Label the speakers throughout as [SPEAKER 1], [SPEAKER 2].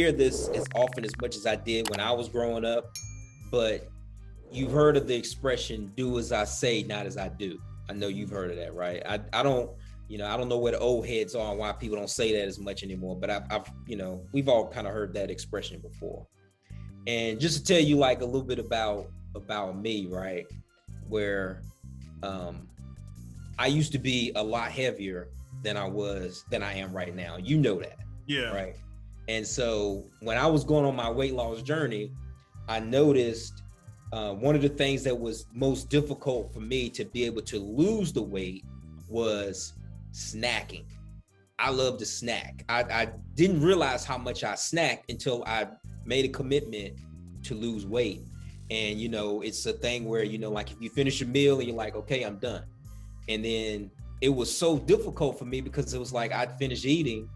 [SPEAKER 1] hear this as often as much as I did when I was growing up, but you've heard of the expression "do as I say, not as I do." I know you've heard of that, right? I don't, I don't know where the old heads are and why people don't say that as much anymore. But I've we've all kind of heard that expression before. And just to tell you like a little bit about me, right? Where I used to be a lot heavier than I am right now. You know that.
[SPEAKER 2] Yeah.
[SPEAKER 1] Right. And so when I was going on my weight loss journey, I noticed one of the things that was most difficult for me to be able to lose the weight was snacking. I love to snack. I didn't realize how much I snacked until I made a commitment to lose weight. And, it's a thing where, like if you finish a meal and you're like, okay, I'm done. And then it was so difficult for me because it was like I'd finish eating,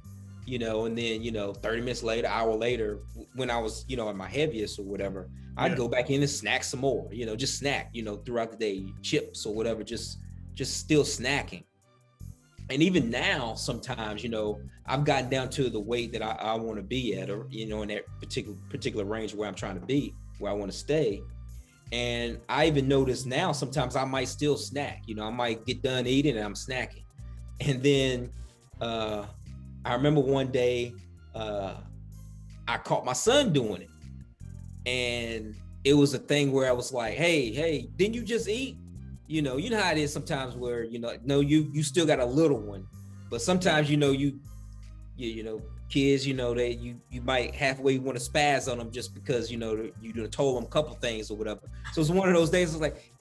[SPEAKER 1] and then, 30 minutes later, hour later, when I was, at my heaviest or whatever, I'd go back in and snack some more, just snack, throughout the day, chips or whatever, just still snacking. And even now, sometimes, I've gotten down to the weight that I want to be at, or, in that particular range where I'm trying to be, where I want to stay. And I even notice now, sometimes I might still snack, I might get done eating and I'm snacking. And then I remember one day I caught my son doing it. And it was a thing where I was like, hey, didn't you just eat? You know how it is sometimes where, no, you still got a little one, but sometimes, kids, you might halfway want to spaz on them just because, you told them a couple things or whatever. So it's one of those days, it's like,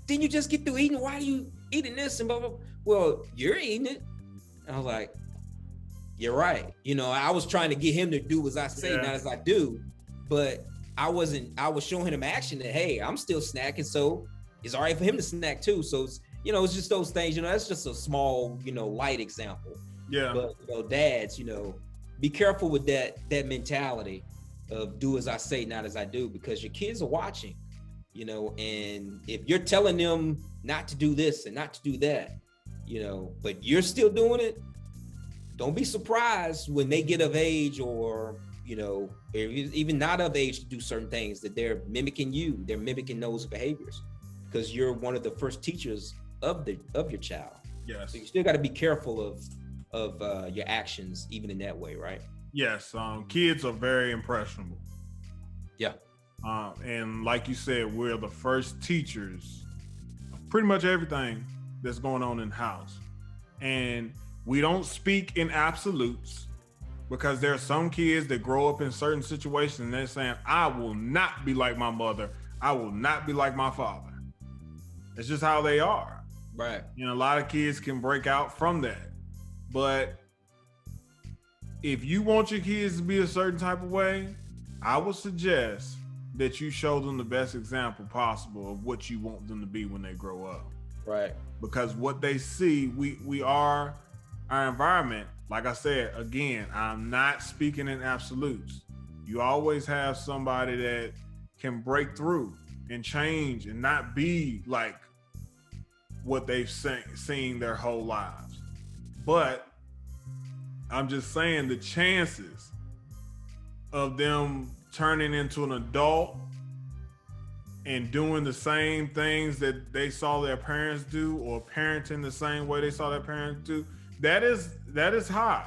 [SPEAKER 1] didn't you just get through eating? Why are you eating this? And blah, blah, blah. Well, you're eating it. And I was like, you're right. I was trying to get him to do as I say, not as I do, but I was showing him action that, hey, I'm still snacking. So it's all right for him to snack too. So it's just those things, that's just a small, light example.
[SPEAKER 2] Yeah.
[SPEAKER 1] But dads, be careful with that mentality of do as I say, not as I do, because your kids are watching, and if you're telling them not to do this and not to do that, but you're still doing it, don't be surprised when they get of age or, even not of age to do certain things, that they're mimicking you, they're mimicking those behaviors, because you're one of the first teachers of your child.
[SPEAKER 2] Yes.
[SPEAKER 1] So you still got to be careful of your actions, even in that way, right?
[SPEAKER 2] Yes. Kids are very impressionable.
[SPEAKER 1] Yeah.
[SPEAKER 2] And like you said, we're the first teachers of pretty much everything that's going on in the house. And we don't speak in absolutes, because there are some kids that grow up in certain situations and they're saying, I will not be like my mother. I will not be like my father. It's just how they are.
[SPEAKER 1] Right.
[SPEAKER 2] A lot of kids can break out from that. But if you want your kids to be a certain type of way, I would suggest that you show them the best example possible of what you want them to be when they grow up.
[SPEAKER 1] Right.
[SPEAKER 2] Because what they see, we are our environment. Like I said, again, I'm not speaking in absolutes. You always have somebody that can break through and change and not be like what they've seen their whole lives. But I'm just saying the chances of them turning into an adult and doing the same things that they saw their parents do, or parenting the same way they saw their parents do, that is high.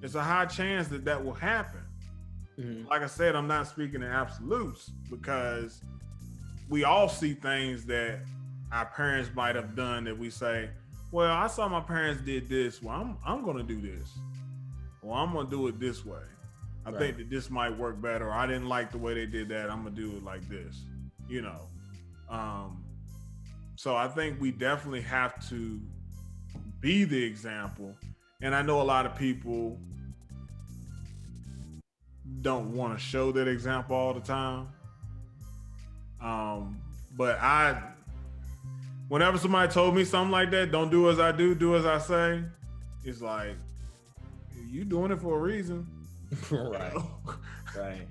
[SPEAKER 2] It's a high chance that will happen. Mm-hmm. Like I said, I'm not speaking in absolutes, because we all see things that our parents might have done that we say, well, I saw my parents did this. Well, I'm going to do this. Well, I'm going to do it this way. I think that this might work better. Or I didn't like the way they did that. I'm going to do it like this, So I think we definitely have to be the example. And I know a lot of people don't want to show that example all the time. But whenever somebody told me something like that, don't do as I do as I say, it's like, you doing it for a reason.
[SPEAKER 1] Right. Right.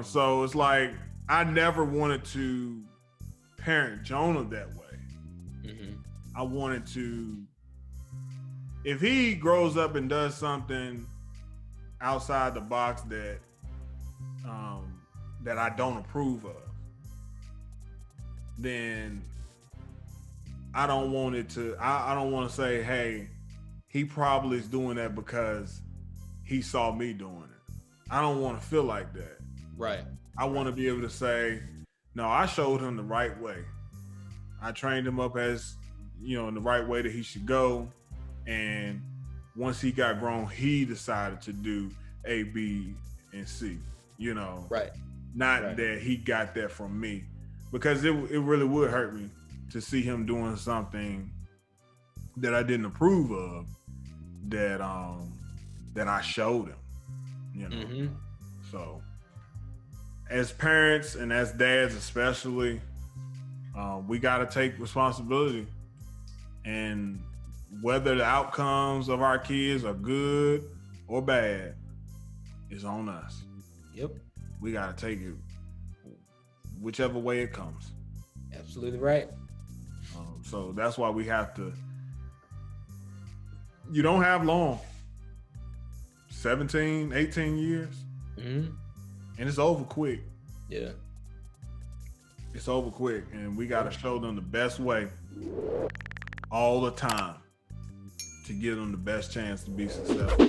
[SPEAKER 2] So it's like, I never wanted to parent Jonah that way. Mm-hmm. I wanted to, if he grows up and does something, outside the box that I don't approve of, then I don't want it to. I don't want to say, hey, he probably is doing that because he saw me doing it. I don't want to feel like that.
[SPEAKER 1] Right.
[SPEAKER 2] I want to be able to say, no, I showed him the right way. I trained him up as, in the right way that he should go. And once he got grown, he decided to do A, B, and C,
[SPEAKER 1] Right.
[SPEAKER 2] Not
[SPEAKER 1] Right.
[SPEAKER 2] that he got that from me, because it really would hurt me to see him doing something that I didn't approve of, that I showed him,
[SPEAKER 1] Mm-hmm.
[SPEAKER 2] So as parents and as dads especially, we got to take responsibility, and whether the outcomes of our kids are good or bad is on us.
[SPEAKER 1] Yep.
[SPEAKER 2] We got to take it whichever way it comes.
[SPEAKER 1] Absolutely right.
[SPEAKER 2] So that's why we have to. You don't have long. 17, 18 years.
[SPEAKER 1] Mm-hmm.
[SPEAKER 2] And it's over quick.
[SPEAKER 1] Yeah.
[SPEAKER 2] It's over quick. And we got to show them the best way all the time to give them the best chance to be successful.